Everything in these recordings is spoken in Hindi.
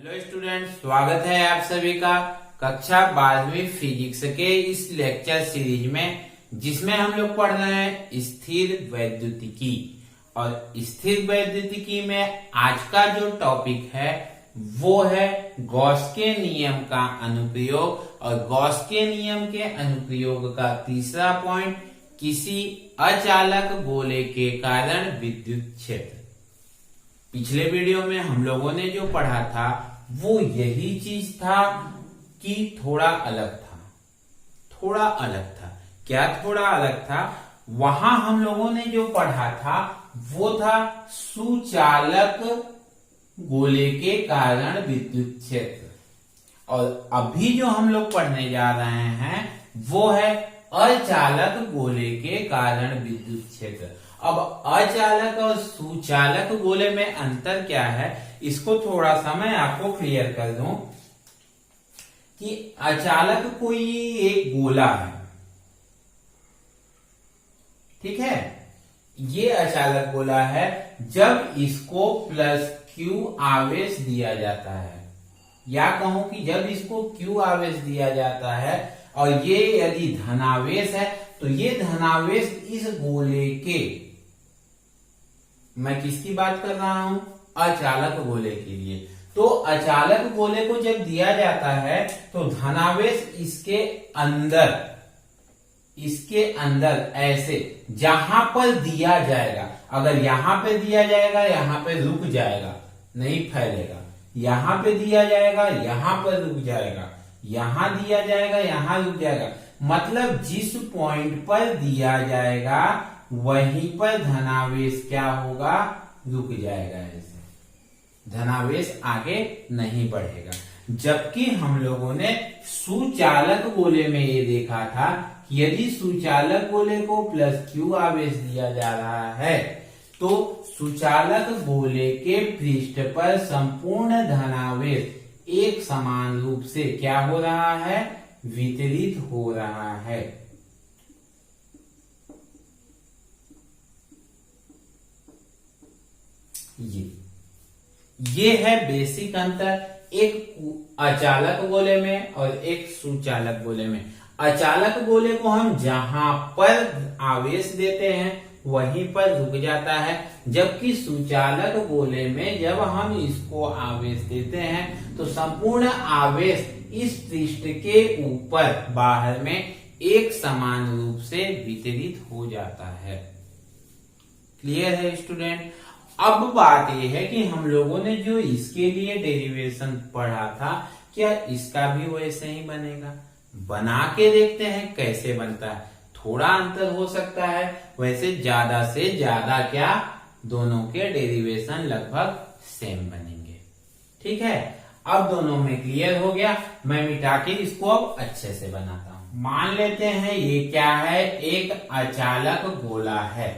हेलो स्टूडेंट, स्वागत है आप सभी का कक्षा 12वीं फिजिक्स के इस लेक्चर सीरीज में, जिसमें हम लोग पढ़ रहे हैं स्थिर वैद्युतिकी। और स्थिर वैद्युतिकी में आज का जो टॉपिक है वो है गॉस के नियम का अनुप्रयोग। और गॉस के नियम के अनुप्रयोग का तीसरा पॉइंट, किसी अचालक गोले के कारण विद्युत क्षेत्र। पिछले वीडियो में हम लोगों ने जो पढ़ा था वो यही चीज था कि थोड़ा अलग था। क्या थोड़ा अलग था? वहां हम लोगों ने जो पढ़ा था वो था सुचालक गोले के कारण विद्युत क्षेत्र। और अभी जो हम लोग पढ़ने जा रहे हैं वो है अचालक गोले के कारण विद्युत क्षेत्र। अब अचालक और सुचालक गोले में अंतर क्या है, इसको थोड़ा सा मैं आपको क्लियर कर दूं कि अचालक कोई एक गोला है, ठीक है। ये अचालक गोला है जब इसको प्लस क्यू आवेश दिया जाता है, या कहूं कि जब इसको क्यू आवेश दिया जाता है और ये यदि धनावेश है तो ये धनावेश इस गोले के, मैं किसकी बात कर रहा हूं, अचालक गोले के लिए। तो अचालक गोले को जब दिया जाता है तो धनावेश इसके अंदर ऐसे जहां पर दिया जाएगा, अगर यहां पे दिया जाएगा यहां पे रुक जाएगा, नहीं फैलेगा। यहां पे दिया जाएगा यहां पर रुक जाएगा, यहां दिया जाएगा यहां रुक जाएगा। मतलब जिस पॉइंट पर दिया जाएगा वहीं पर धनावेश क्या होगा, रुक जाएगा। ऐसे धनावेश आगे नहीं बढ़ेगा। जबकि हम लोगों ने सुचालक गोले में ये देखा था कि यदि सुचालक गोले को प्लस क्यू आवेश दिया जा रहा है तो सुचालक गोले के पृष्ठ पर संपूर्ण धनावेश एक समान रूप से क्या हो रहा है, वितरित हो रहा है। ये है बेसिक अंतर एक अचालक गोले में और एक सुचालक गोले में। अचालक गोले को हम जहां पर आवेश देते हैं वहीं पर रुक जाता है, जबकि सुचालक गोले में जब हम इसको आवेश देते हैं तो संपूर्ण आवेश इस पृष्ठ के ऊपर बाहर में एक समान रूप से वितरित हो जाता है। क्लियर है स्टूडेंट? अब बात यह है कि हम लोगों ने जो इसके लिए डेरिवेशन पढ़ा था, क्या इसका भी वैसे ही बनेगा? बना के देखते हैं कैसे बनता है। थोड़ा अंतर हो सकता है, वैसे ज्यादा से ज्यादा क्या दोनों के डेरिवेशन लगभग सेम बनेंगे। ठीक है, अब दोनों में क्लियर हो गया। मैं मिटा के इसको अब अच्छे से बनाता हूं। मान लेते हैं ये क्या है, एक अचालक गोला है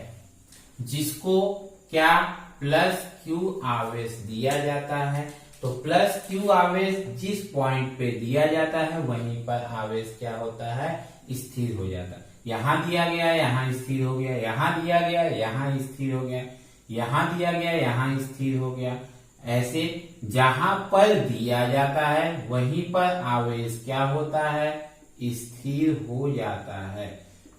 जिसको क्या प्लस क्यू आवेश दिया जाता है। तो प्लस क्यू आवेश जिस पॉइंट पे दिया जाता है वहीं पर आवेश क्या होता है, स्थिर हो जाता है। यहां दिया गया यहां स्थिर हो गया, यहां दिया गया यहां स्थिर हो गया, यहां दिया गया यहां स्थिर हो गया। ऐसे जहां पर दिया जाता है वहीं पर आवेश क्या होता है, स्थिर हो जाता है।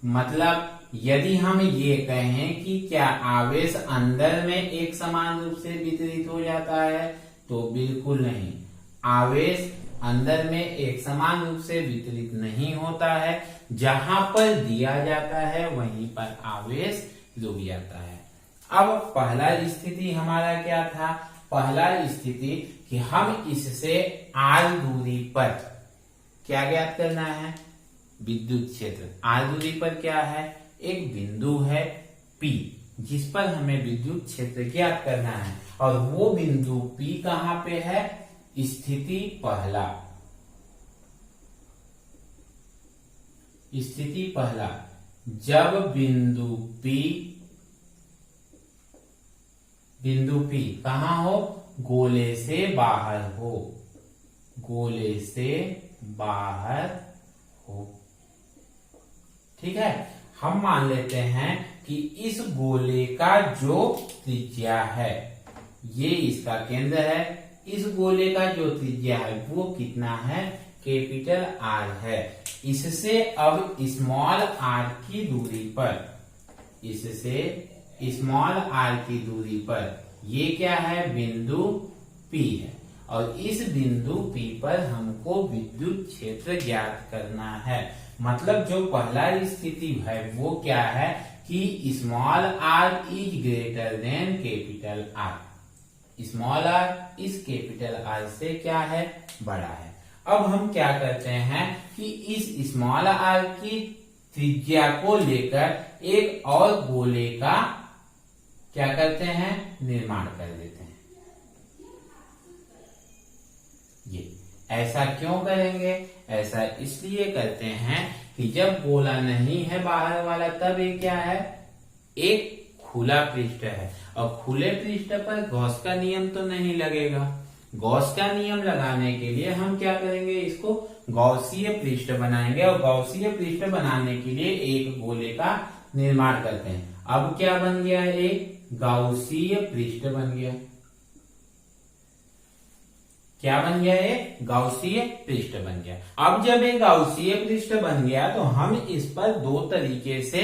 मतलब यदि हम ये कहें कि क्या आवेश अंदर में एक समान रूप से वितरित हो जाता है, तो बिल्कुल नहीं। आवेश अंदर में एक समान रूप से वितरित नहीं होता है। जहां पर दिया जाता है वहीं पर आवेश रुक जाता है। अब पहला स्थिति हमारा क्या था? पहला स्थिति कि हम इससे r दूरी पर क्या ज्ञात करना है, विद्युत क्षेत्र। r दूरी पर क्या है, एक बिंदु है P जिस पर हमें विद्युत क्षेत्र ज्ञात करना है। और वो बिंदु P कहां पे है, स्थिति पहला। स्थिति पहला, जब बिंदु P कहां हो, गोले से बाहर हो, गोले से बाहर हो। ठीक है, हम मान लेते हैं कि इस गोले का जो त्रिज्या है, ये इसका केंद्र है, इस गोले का जो त्रिज्या है वो कितना है, कैपिटल आर है। इससे अब स्मॉल आर की दूरी पर, इससे स्मॉल आर की दूरी पर ये क्या है, बिंदु P है, और इस बिंदु P पर हमको विद्युत क्षेत्र ज्ञात करना है। मतलब जो पहला स्थिति है वो क्या है कि small R is greater than capital R, small R इस कैपिटल आर से क्या है, बड़ा है। अब हम क्या करते हैं कि इस स्मॉल आर की त्रिज्या को लेकर एक और गोले का क्या करते हैं, निर्माण कर देते हैं। ये ऐसा क्यों करेंगे, ऐसा इसलिए करते हैं कि जब गोला नहीं है बाहर वाला तब ये क्या है, एक खुला पृष्ठ है, और खुले पृष्ठ पर गॉस का नियम तो नहीं लगेगा। गॉस का नियम लगाने के लिए हम क्या करेंगे, इसको गॉसीय पृष्ठ बनाएंगे, और गॉसीय पृष्ठ बनाने के लिए एक गोले का निर्माण करते हैं। अब क्या बन गया, एक गॉसीय पृष्ठ बन गया। क्या बन गया, एक गॉसीय पृष्ठ बन गया। अब जब एक गॉसीय पृष्ठ बन गया तो हम इस पर दो तरीके से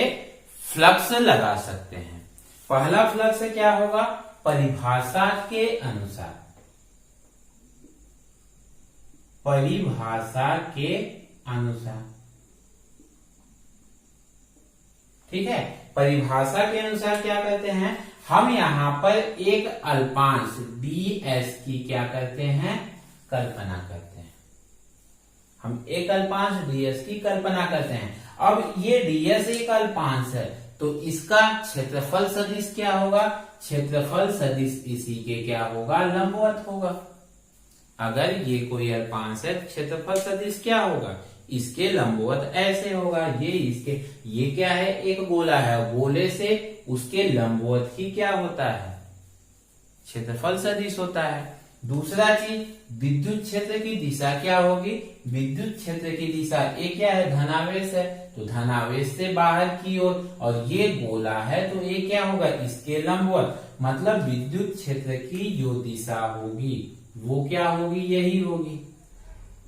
फ्लक्स लगा सकते हैं। पहला फ्लक्स क्या होगा, परिभाषा के अनुसार, परिभाषा के अनुसार, ठीक है। परिभाषा के अनुसार क्या करते हैं, हम यहाँ पर एक अल्पांश ds की क्या करते हैं, कल्पना करते हैं। हम एक अल्पांश ds की कल्पना करते हैं। अब ये ds एक अल्पांश है तो इसका क्षेत्रफल सदिश क्या होगा, क्षेत्रफल सदिश इसी के क्या होगा, लंबवत होगा। अगर ये कोई अल्पांश है क्षेत्रफल सदिश क्या होगा, इसके लंबवत ऐसे होगा। ये इसके, ये क्या है, एक गोला है, गोले से उसके लंबवत ही क्या होता है, क्षेत्रफल सदिश होता है। दूसरा चीज, विद्युत क्षेत्र की दिशा क्या होगी, विद्युत क्षेत्र की दिशा ये क्या है, धनावेश है, तो धनावेश से बाहर की ओर, और ये गोला है तो ये क्या होगा, इसके लंबवत। मतलब विद्युत क्षेत्र की जो दिशा होगी वो क्या होगी, यही होगी,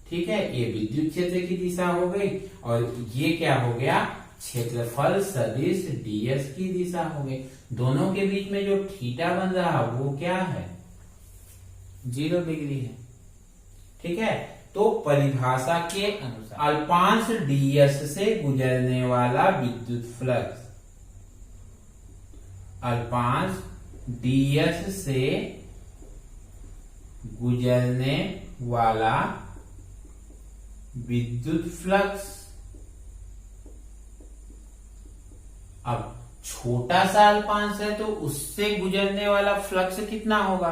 ठीक है। ये विद्युत क्षेत्र की दिशा हो गई, और ये क्या हो गया, क्षेत्रफल सदिश ds की दिशा हो गई। दोनों के बीच में जो थीटा बन रहा वो क्या है, 0 डिग्री है, ठीक है। तो परिभाषा के अनुसार अल्पांश ds से गुजरने वाला विद्युत फ्लक्स, अल्पांश ds से गुजरने वाला विद्युत फ्लक्स। अब छोटा सा अल्पांश है तो उससे गुजरने वाला फ्लक्स कितना होगा,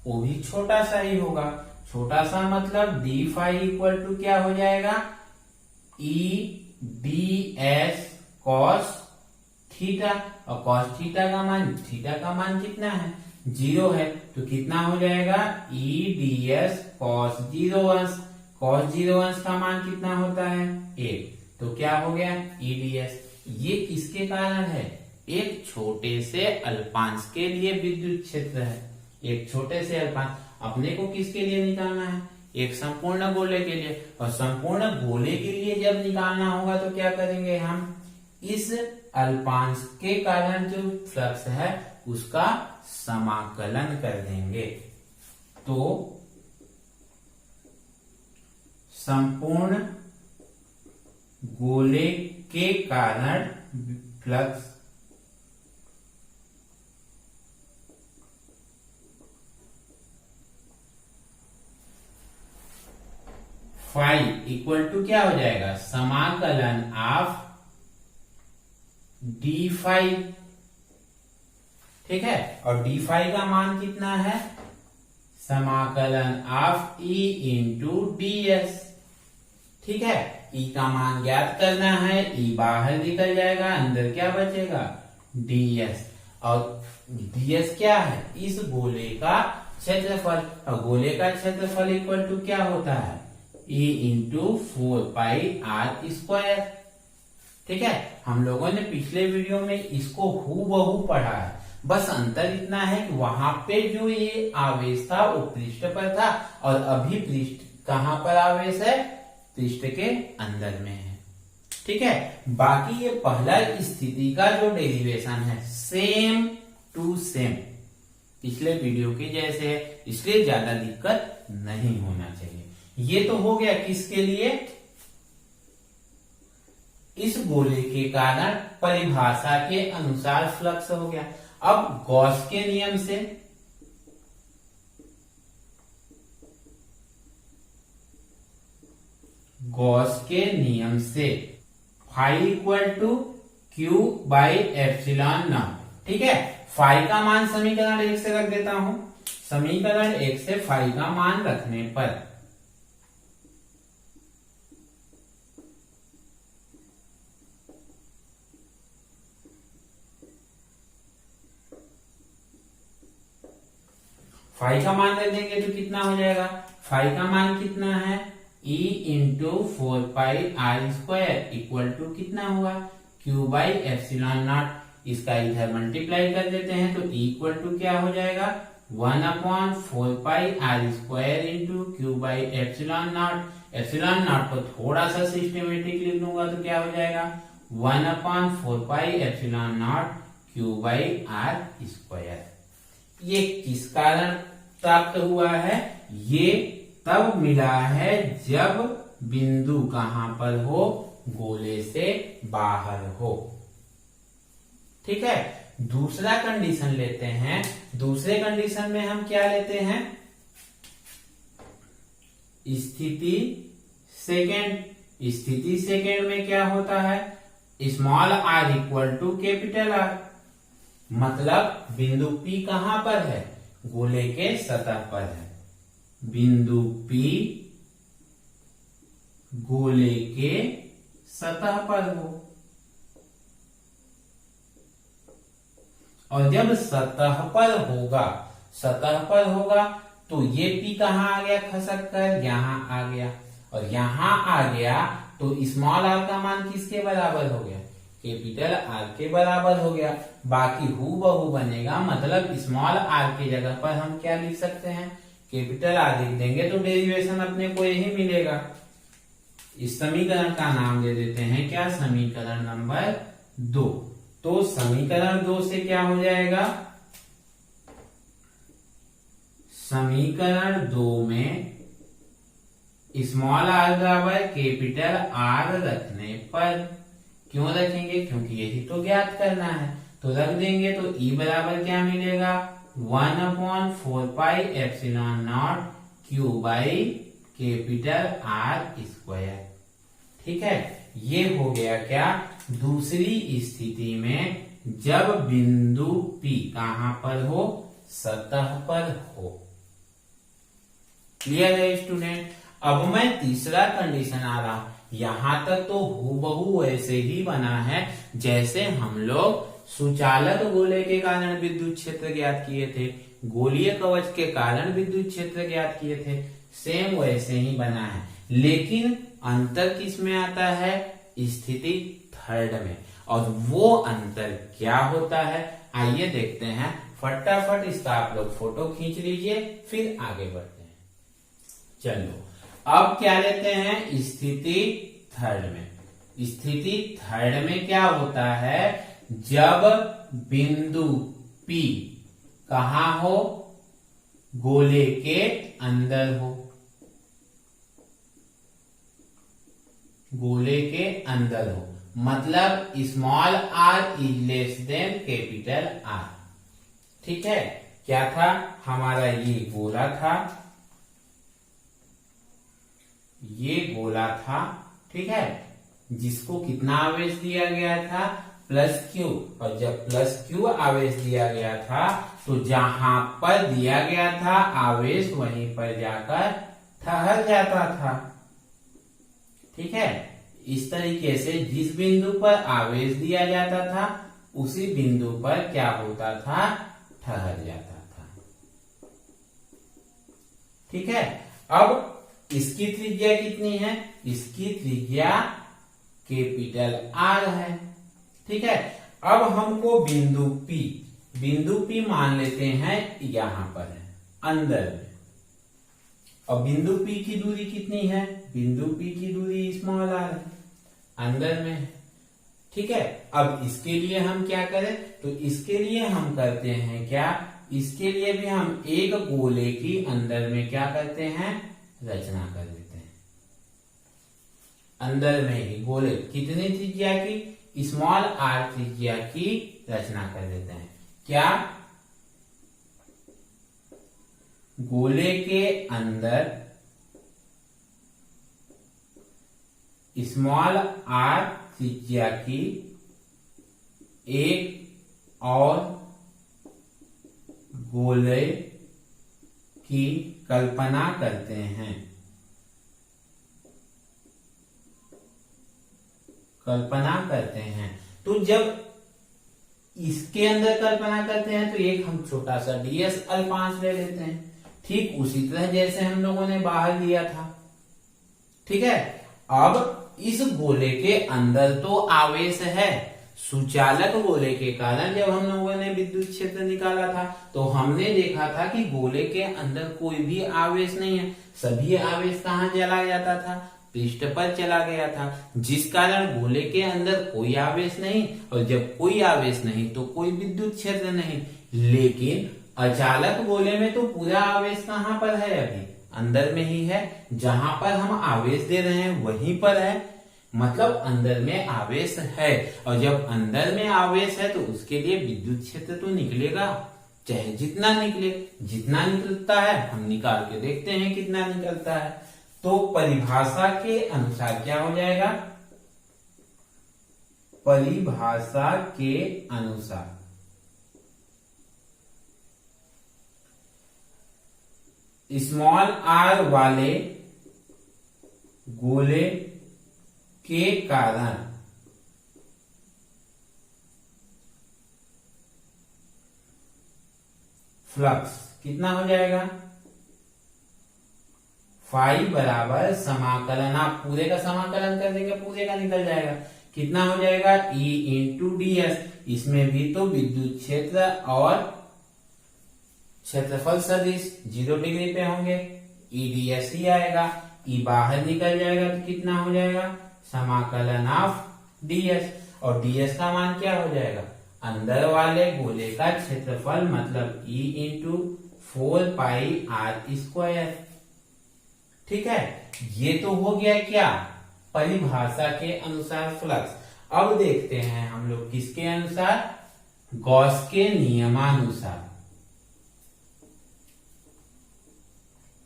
वो भी छोटा सा ही होगा। छोटा सा मतलब डी फाई इक्वल टू क्या हो जाएगा, E D S cos theta, और कॉस थीटा का मान, थीटा का मान कितना है, 0 है, तो कितना हो जाएगा, ई डी एस कॉस 0 अंश। कॉस 0 अंश का मान कितना होता है, 1, तो क्या हो गया, ई डी एस। ये किसके कारण है, एक छोटे से अल्पांश के लिए विद्युत क्षेत्र है। एक छोटे से अल्पांश, अपने को किसके लिए निकालना है, एक संपूर्ण गोले के लिए, और संपूर्ण गोले के लिए जब निकालना होगा तो क्या करेंगे, हम इस अल्पांश के कारण जो फ्लक्स है उसका समाकलन कर देंगे। तो संपूर्ण गोले के कारण फ्लक्स फाई इक्वल टू क्या हो जाएगा, समाकलन ऑफ डी फाई, ठीक है। और डी फाई का मान कितना है, समाकलन of E into D S, ठीक है। ई का मान ज्ञात करना है, ई बाहर निकल जाएगा, अंदर क्या बचेगा, ds, और ds क्या है, इस गोले का क्षेत्रफल, और गोले का क्षेत्रफल इक्वल टू क्या होता है, e इंटू 4πr², ठीक है। हम लोगों ने पिछले वीडियो में इसको हूबहू पढ़ा है, बस अंतर इतना है कि वहां पे जो ये आवेश था वो पृष्ठ पर था और अभी पृष्ठ कहां पर आवेश है, पृष्ठ के अंदर में है। ठीक है, बाकी ये पहला स्थिति का जो डेरिवेशन है सेम टू सेम पिछले वीडियो के जैसे है, इसलिए ज्यादा दिक्कत नहीं होना चाहिए। ये तो हो गया किसके लिए, इस गोले के कारण परिभाषा के अनुसार फ्लक्स हो गया। अब गॉस के नियम से phi equal to Q by epsilon naught. ठीक है, फाई का मान समीकरण 1 से रख देता हूं। समीकरण 1 से फाई का मान रखने पर फाई का मान रख देंगे तो कितना हो जाएगा, फाई का मान कितना है, E into 4 pi R square equal to कितना हुआ, क्यू बाई एप्सिलॉन नॉट। इसका इधर मल्टीप्लाई कर देते हैं तो E इक्वल टू क्या हो जाएगा, 1/4 pi R square into Q by epsilon nought. Epsilon nought को थोड़ा सा सिस्टमेटिक लिख लूंगा तो क्या हो जाएगा, 1/4 pi epsilon naught Q by R square. ये किस कारण प्राप्त हुआ है, ये तब मिला है जब बिंदु कहां पर हो, गोले से बाहर हो। ठीक है, दूसरा कंडीशन लेते हैं। दूसरे कंडीशन में हम क्या लेते हैं, स्थिति सेकेंड। स्थिति सेकेंड में क्या होता है, small R equal to capital R. मतलब बिंदु P कहां पर है, गोले के सतह पर है। बिंदु P गोले के सतह पर हो, और जब सतह पर होगा तो ये P कहां आ गया, खसक कर यहां आ गया, और यहां आ गया तो स्मॉल आर का मान किसके बराबर हो गया, कैपिटल आर के बराबर हो गया। बाकी हूबहू बनेगा, मतलब स्मॉल आर की जगह पर हम क्या लिख सकते हैं, कैपिटल आर लिख देंगे तो डेरिवेशन अपने को यही मिलेगा। इस समीकरण का नाम दे देते हैं क्या, समीकरण नंबर 2। तो समीकरण 2 से क्या हो जाएगा, समीकरण 2 में स्मॉल आर बराबर कैपिटल आर रखने पर, क्यों रखेंगे, क्योंकि यही तो ज्ञात करना है, तो रख देंगे तो E बराबर क्या मिलेगा, 1/4 pi epsilon naught Q by capital are square. ठीक है, ये हो गया क्या, दूसरी स्थिति में जब बिंदु P कहां पर हो, सतह पर हो। क्लियर है स्टूडेंट। अब मैं तीसरा कंडीशन आ रहा, यहां तक तो हूबहू वैसे ही बना है जैसे हम लोग सुचालक गोले के कारण विद्युत क्षेत्र ज्ञात किए थे, गोलीय कवच के कारण विद्युत क्षेत्र ज्ञात किए थे, सेम वैसे ही बना है। लेकिन अंतर किस में आता है, स्थिति थर्ड में। और वो अंतर क्या होता है, आइए देखते हैं। फटाफट इसका आप लोग फोटो खींच लीजिए, फिर आगे बढ़ते हैं। चलो अब क्या लेते हैं, स्थिति थर्ड में। स्थिति थर्ड में क्या होता है, जब बिंदु P कहां हो, गोले के अंदर हो, गोले के अंदर हो, मतलब small R is less than capital R. ठीक है, क्या था हमारा, ये गोला था, ये गोला था। ठीक है, जिसको कितना आवेश दिया गया था, +Q, और जब +Q आवेश दिया गया था तो जहां पर दिया गया था आवेश वहीं पर जाकर ठहर जाता था। ठीक है, इस तरीके से जिस बिंदु पर आवेश दिया जाता था उसी बिंदु पर क्या होता था, ठहर जाता था। ठीक है, अब इसकी त्रिज्या कितनी है, इसकी त्रिज्या कैपिटल आर है। ठीक है, अब हमको बिंदु P बिंदु P मान लेते हैं यहां पर है अंदर में, और बिंदु P की दूरी कितनी है, बिंदु P की दूरी स्मॉल r है, अंदर में है। ठीक है, अब इसके लिए हम क्या करें, तो इसके लिए हम करते हैं क्या, इसके लिए भी हम एक गोले की अंदर में क्या करते हैं, रचना कर देते हैं। अंदर में ही गोले कितनी त्रिज्या की, स्मॉल r त्रिज्या की रचना कर देते हैं। क्या, गोले के अंदर स्मॉल r त्रिज्या की एक और गोले की कल्पना करते हैं, कल्पना करते हैं। तो जब इसके अंदर कल्पना करते हैं तो एक हम छोटा सा ds अल्पांश ले लेते हैं, ठीक उसी तरह जैसे हम लोगों ने बाहर लिया था। ठीक है, अब इस गोले के अंदर तो आवेश है, सुचालक गोले के कारण जब हम लोगों ने विद्युत क्षेत्र निकाला था तो हमने देखा था कि गोले के अंदर कोई भी आवेश नहीं है, सभी आवेश कहाँ चला जाता था, पृष्ठ पर चला गया था, जिस कारण गोले के अंदर कोई आवेश नहीं, और जब कोई आवेश नहीं तो कोई विद्युत क्षेत्र नहीं। लेकिन अचालक गोले में तो पूरा आवेश कहाँ पर है, अभी अंदर में ही है, जहां पर हम आवेश दे रहे हैं वहीं पर है, मतलब अंदर में आवेश है। और जब अंदर में आवेश है तो उसके लिए विद्युत क्षेत्र तो निकलेगा, चाहे जितना निकले, जितना निकलता है हम निकाल के देखते हैं कितना निकलता है। तो परिभाषा के अनुसार क्या हो जाएगा, परिभाषा के अनुसार स्मॉल r वाले गोले के कारण फ्लक्स कितना हो जाएगा, फाई बराबर समाकलन, आप पूरे का समाकलन कर देंगे पूरे का निकल जाएगा, कितना हो जाएगा E इंटू ds। इसमें भी तो विद्युत क्षेत्र और क्षेत्रफल सदिश 0 डिग्री पे होंगे, eds ही आएगा, E बाहर निकल जाएगा तो कितना हो जाएगा, समाकलन ऑफ ds, और ds का मान क्या हो जाएगा, अंदर वाले गोले का क्षेत्रफल, मतलब E इंटू 4 पाई r स्क्वायर। ठीक है, ये तो हो गया क्या, परिभाषा के अनुसार फ्लक्स। अब देखते हैं हम लोग किसके अनुसार, गॉस के नियमानुसार।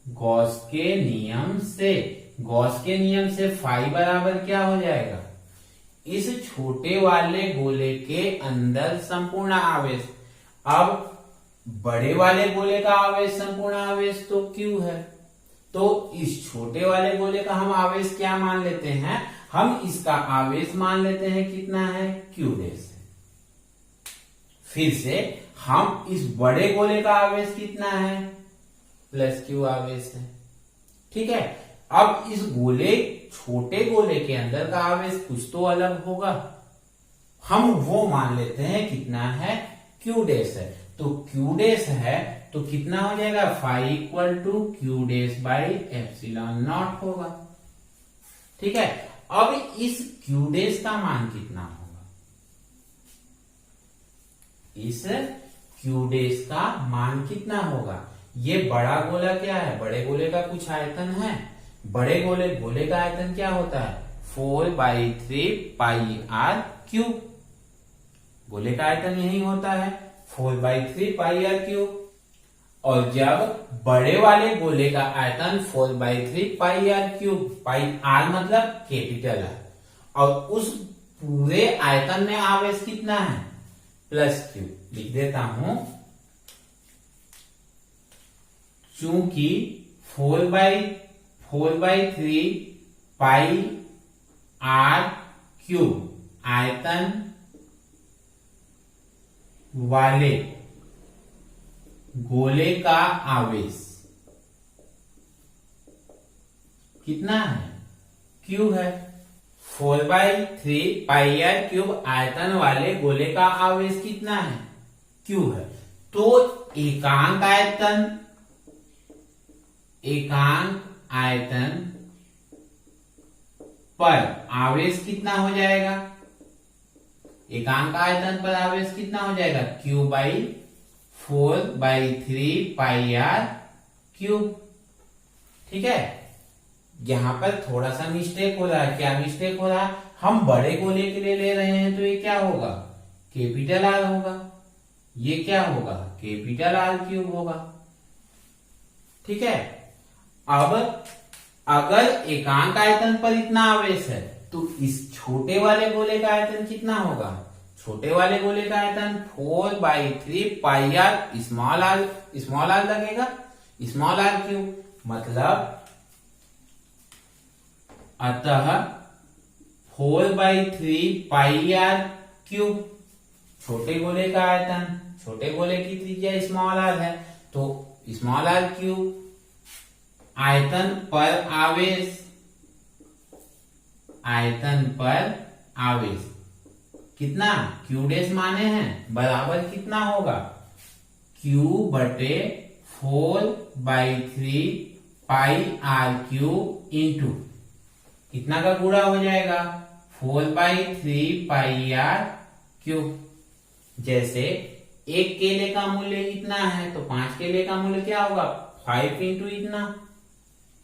गॉस के नियम से, गॉस के नियम से फाई बराबर क्या हो जाएगा, इस छोटे वाले गोले के अंदर संपूर्ण आवेश, अब बड़े वाले गोले का आवेश संपूर्ण आवेश तो Q है, तो इस छोटे वाले गोले का हम आवेश क्या मान लेते हैं, हम इसका आवेश मान लेते हैं कितना है, Q डैश है। फिर से हम इस बड़े गोले का आवेश कितना है, प्लस Q आवेश है। ठीक है, अब इस गोले, छोटे गोले के अंदर का आवेश कुछ तो अलग होगा, हम वो मान लेते हैं कितना है, Q डैश है। तो Q डैश है तो कितना हो जाएगा, phi equal to Q dash by epsilon naught होगा। ठीक है, अब इस Q डैश का मान कितना होगा, इस Q डैश का मान कितना होगा, ये बड़ा गोला क्या है, बड़े गोले का कुछ आयतन है, बड़े गोले का आयतन क्या होता है, 4/3 पाई r क्यूब, गोले का आयतन यही होता है 4/3 पाई r क्यूब। और जब बड़े वाले गोले का आयतन 4/3 पाई r क्यूब, पाई r मतलब कैपिटल है, और उस पूरे आयतन में आवेश कितना है, प्लस Q। लिख देता हूं, चूंकि 4/3 पाई r क्यूब आयतन वाले गोले का आवेश कितना है, Q है। 4/3 पाई r क्यूब आयतन वाले गोले का आवेश कितना है, Q है। तो एकांक आयतन पर आवेश कितना हो जाएगा? एकांक आयतन पर आवेश कितना हो जाएगा? Q by 4/3 pi R cube. ठीक है, यहां पर थोड़ा सा मिस्टेक हो रहा है। क्या मिस्टेक हो रहा है? हम बड़े गोले के लिए ले रहे हैं तो ये क्या होगा? कैपिटल आर होगा। ये क्या होगा? कैपिटल आर क्यूब होगा। ठीक है, अब अगर एकांक आयतन पर इतना आवेश है तो इस छोटे वाले गोले का आयतन कितना होगा? छोटे वाले गोले का आयतन 4/3 पाई आर स्मॉल आर लगेगा, स्मॉल आर क्यूब। मतलब अतः 4/3 पाई आर क्यूब छोटे गोले का आयतन, छोटे गोले की त्रिज्या स्मॉल आर है, तो स्मॉल आर क्यूब आयतन पर आवेश कितना? Q डैश माने हैं बराबर कितना होगा? Q बटे 4/3 पाई आर क्यूब इंटू कितना का गुणा हो जाएगा? 4/3 पाई आर क्यूब। जैसे एक केले का मूल्य इतना है तो 5 केले का मूल्य क्या होगा? 5 इंटू इतना।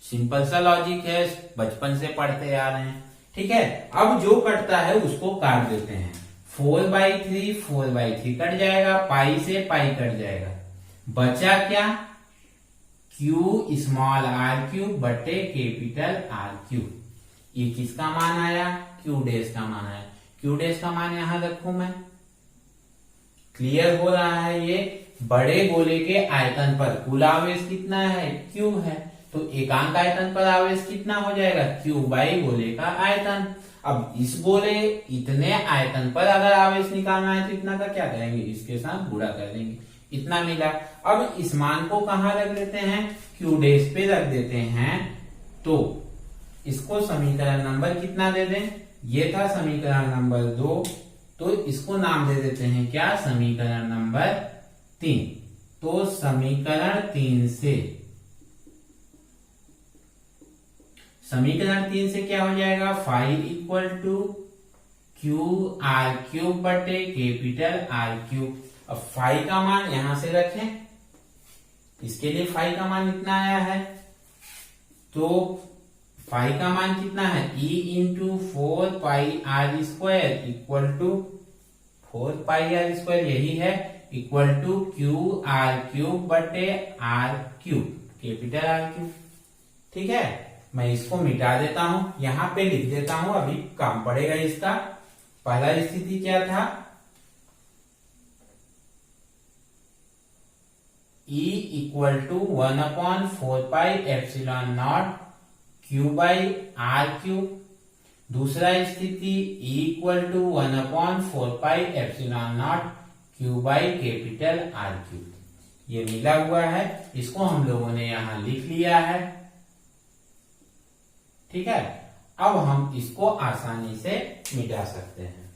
सिंपल सा लॉजिक है, बचपन से पढ़ते आ रहे हैं। ठीक है, अब जो कटता है उसको काट देते हैं। 4/3 कट जाएगा, पाई से पाई कट जाएगा, बचा क्या? Q स्मॉल आर क्यूब बटे कैपिटल आर क्यूब। ये किसका मान आया? Q डैश का मान आया। Q डैश का मान यहां रखूं मैं। क्लियर हो रहा है? ये बड़े गोले के आयतन पर कुल आवेश कितना है? Q है। तो एकांक आयतन पर आवेश कितना हो जाएगा? Q बाई गोले का आयतन। अब इस गोले इतने आयतन पर अगर आवेश निकालना है तो इतना का क्या करेंगे? इसके साथ गुणा कर देंगे, इतना मिला। अब इस मान को कहां रख देते हैं? Q डैश पे रख देते हैं। तो इसको समीकरण नंबर कितना दे दें? ये था समीकरण नंबर 2, तो इसको नाम दे देते हैं क्या? समीकरण नंबर 3। तो समीकरण 3 से क्या हो जाएगा? Phi equal to Q R cube बटे कैपिटल आर क्यूब। अब फाई का मान यहां से रखें, इसके लिए फाई का मान इतना आया है, तो फाई का मान कितना है? E into 4 pi R square equal to 4 pi R square, यही है, equal to Q R cube बटे R cube, capital R cube. ठीक है, मैं इसको मिटा देता हूं, यहां पे लिख देता हूं, अभी काम पड़ेगा इसका। पहला स्थिति क्या था? E equal to 1/4 pi epsilon naught Q by R cube. दूसरा स्थिति E equal to 1/4 pi epsilon naught Q by capital R cube. ये मिला हुआ है, इसको हम लोगों ने यहां लिख लिया है। ठीक है, अब हम इसको आसानी से मिटा सकते हैं।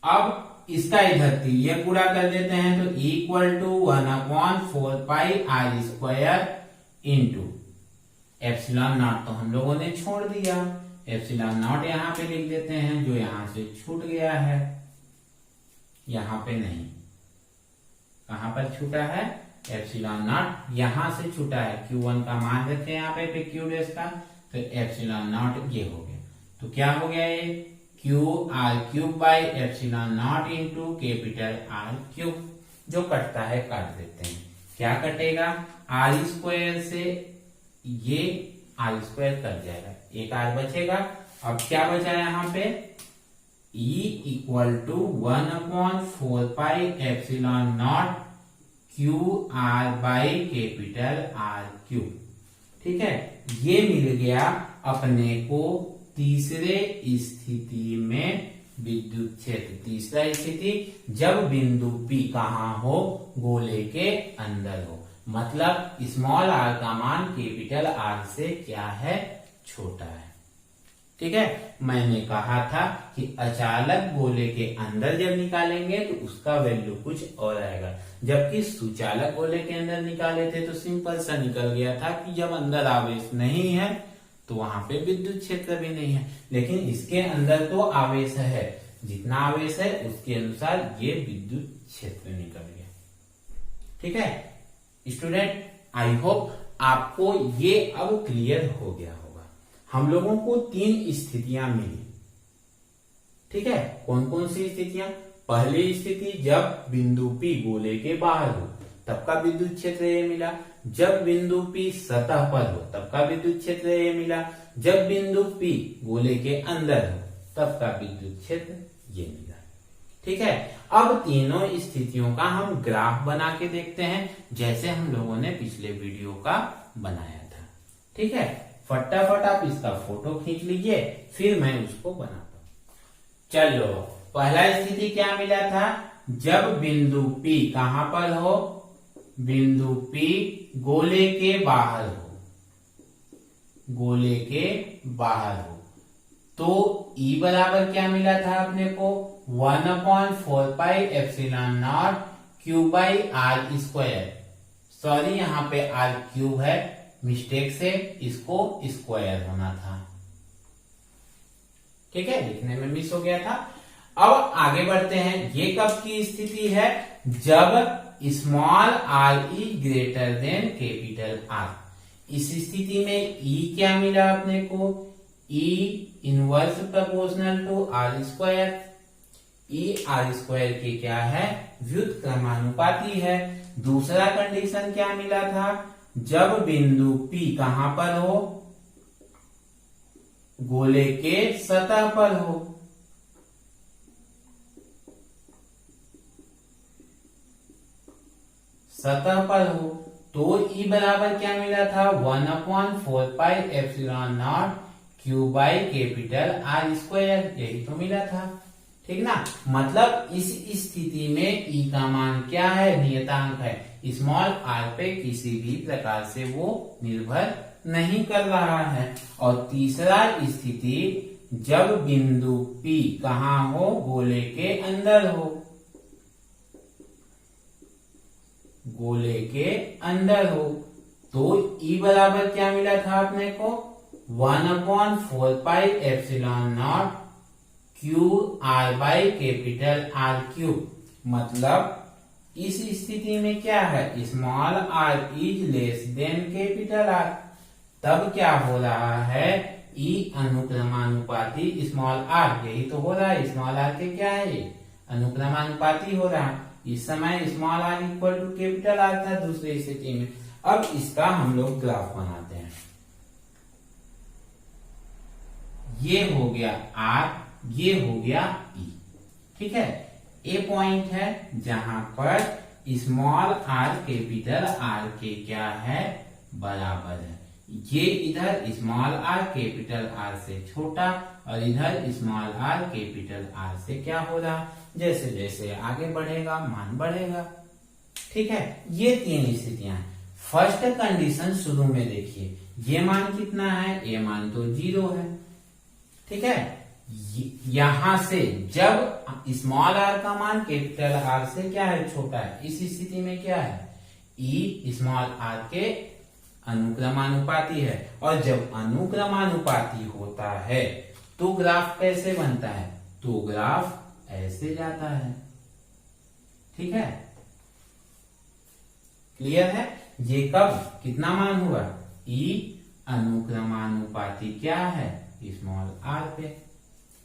अब इसका इधर ये पूरा कर देते हैं, तो E equal to 1/4 pi R square into epsilon naught तो हम लोगों ने छोड़ दिया, एप्सिलॉन नॉट यहां पे लिख देते हैं, जो यहां से छूट गया है, यहां पे नहीं, कहां पर छूटा है? एप्सिलॉन नॉट यहां से छूटा है। Q1 का मान रखे यहाँ पे Q डैश का, तो एप्सिलॉन नॉट ये हो गया। तो क्या हो गया? ये Q R cube by epsilon not into capital R cube. जो कटता है काट देते हैं, क्या कटेगा? आर स्क्वायर से ये आर स्क्वायर कट जाएगा, एक आर बचेगा। अब क्या बचा यहाँ पे? E equal to 1/4 pi epsilon naught Q R by capital R cube. ठीक है, ये मिल गया अपने को तीसरे स्थिति में विद्युत क्षेत्र। तीसरा स्थिति जब बिंदु P कहां हो? गोले के अंदर हो, मतलब स्मॉल आर का मान कैपिटल आर से क्या है? छोटा है। ठीक है, मैंने कहा था कि अचालक गोले के अंदर जब निकालेंगे तो उसका वैल्यू कुछ और आएगा, जबकि सुचालक गोले के अंदर निकाले थे तो सिंपल सा निकल गया था कि जब अंदर आवेश नहीं है तो वहां पे विद्युत क्षेत्र भी नहीं है। लेकिन इसके अंदर तो आवेश है, जितना आवेश है उसके अनुसार ये विद्युत क्षेत्र निकल गया। ठीक है स्टूडेंट, आई होप आपको ये अब क्लियर हो गया होगा। हम लोगों को 3 स्थितियां मिली। ठीक है, कौन कौन सी स्थितियां? पहली स्थिति जब बिंदु P गोले के बाहर हो तब का विद्युत क्षेत्र ये मिला, जब बिंदु P सतह पर हो तब का विद्युत क्षेत्र ये मिला, जब बिंदु P गोले के अंदर हो तब का विद्युत क्षेत्र ये मिला। ठीक है, अब तीनों स्थितियों का हम ग्राफ बना के देखते हैं, जैसे हम लोगों ने पिछले वीडियो का बनाया था। ठीक है, फटाफट आप इसका फोटो खींच लीजिए, फिर मैं उसको बनाता हूं। चलो, पहला स्थिति क्या मिला था? जब बिंदु P कहां पर हो? बिंदु P गोले के बाहर हो, गोले के बाहर हो, तो E बराबर क्या मिला था अपने को? 1/4πε0 Q/r²। सॉरी, यहाँ पे r³ है, मिस्टेक से इसको स्क्वायर होना था। ठीक है, लिखने में मिस हो गया था। अब आगे बढ़ते हैं। ये कब की स्थिति है? जब small r is greater than capital R। इस स्थिति में E क्या मिला अपने को? E inverse proportional to r²। E r² के क्या है? व्युत्क्रमानुपाती है। दूसरा कंडीशन क्या मिला था? जब बिंदु P कहां पर हो? गोले के सतह पर हो। सतह पर हो तो E बराबर क्या मिला था? 1/4πε0 Q/R²। यही तो मिला था। ठीक ना, मतलब इस स्थिति में E का मान क्या है? नियतांक है, स्मॉल r पे किसी भी प्रकार से वो निर्भर नहीं कर रहा है। और तीसरा स्थिति जब बिंदु P कहां हो? गोले के अंदर हो, गोले के अंदर हो, तो E बराबर क्या मिला था अपने को? 1/4πε0 Q/R3। मतलब इस स्थिति में क्या है? Small r is less than capital R। तब क्या हो रहा है? E अनुक्रमानुपाती स्मॉल r, यही तो हो रहा है। स्मॉल r के क्या है? ये अनुक्रमानुपाती हो रहा है। इस समय small r equal to capital R था दूसरी स्थिति में। अब इसका हम लोग ग्राफ बनाते हैं। ये हो गया R, ये हो गया E। ठीक है, ए पॉइंट है जहां पर स्मॉल r कैपिटल R के क्या है? बराबर है। ये इधर स्मॉल r कैपिटल R से छोटा और इधर स्मॉल r कैपिटल R से क्या हो रहा? जैसे जैसे आगे बढ़ेगा मान बढ़ेगा। ठीक है, ये 3 स्थितियां हैं। फर्स्ट कंडीशन शुरू में देखिए, ये मान कितना है? ये मान तो 0 है। ठीक है, यहां से जब स्मॉल r का मान कैपिटल R से क्या है? छोटा है। इस स्थिति में क्या है? E स्मॉल r के अनुक्रमानुपाती है। और जब अनुक्रमानुपाती होता है तो ग्राफ कैसे बनता है? तो ग्राफ ऐसे जाता है। ठीक है, क्लियर है? ये कब कितना मान हुआ? E अनुक्रमानुपाती क्या है? स्मॉल r पे।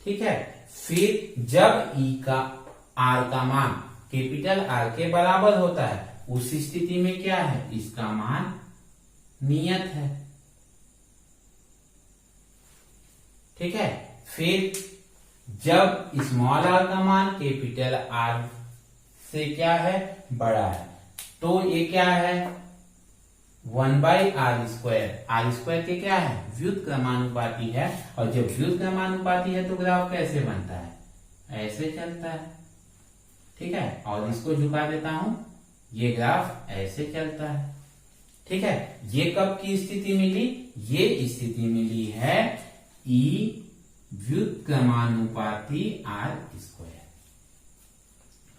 ठीक है, फिर जब E का R का मान कैपिटल R के बराबर होता है उस स्थिति में क्या है? इसका मान नियत है। ठीक है, फिर जब स्मॉल r का मान कैपिटल R से क्या है? बड़ा है, तो ये क्या है? 1/r²। r² के क्या है? व्युत्क्रमानुपाती है। और जब व्युत्क्रमानुपाती है तो ग्राफ कैसे बनता है? ऐसे चलता है। ठीक है, और इसको झुका देता हूं, ये ग्राफ ऐसे चलता है। ठीक है, ये कब की स्थिति मिली? ये स्थिति मिली है E व्युत्क्रमानुपाती r स्क्वायर।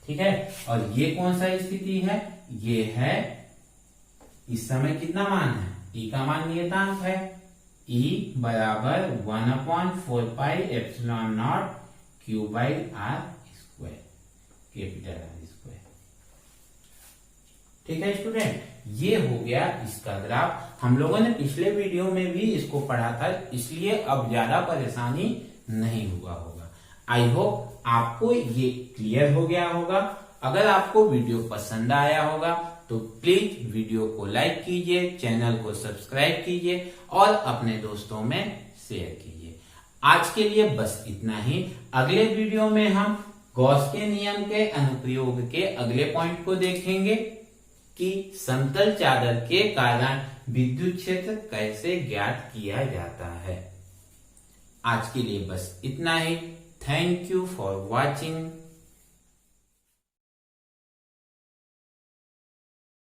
ठीक है, और ये कौन सा स्थिति है, ये है इस समय कितना मान है, E का मान नियतांक है, E बराबर 1/4πε0 Q/r square, capital R square. ठीक है स्टूडेंट, ये हो गया इसका ग्राफ। हम लोगों ने पिछले वीडियो में भी इसको पढ़ा था, इसलिए अब ज्यादा परेशानी नहीं हुआ होगा। आई होप आपको ये क्लियर हो गया होगा। अगर आपको वीडियो पसंद आया होगा तो प्लीज वीडियो को लाइक कीजिए, चैनल को सब्सक्राइब कीजिए और अपने दोस्तों में शेयर कीजिए। आज के लिए बस इतना ही। अगले वीडियो में हम गॉस के नियम के अनुप्रयोग के अगले पॉइंट को देखेंगे कि समतल चादर के कारण विद्युत क्षेत्र कैसे ज्ञात किया जाता है। आज के लिए बस इतना ही। Thank you for watching.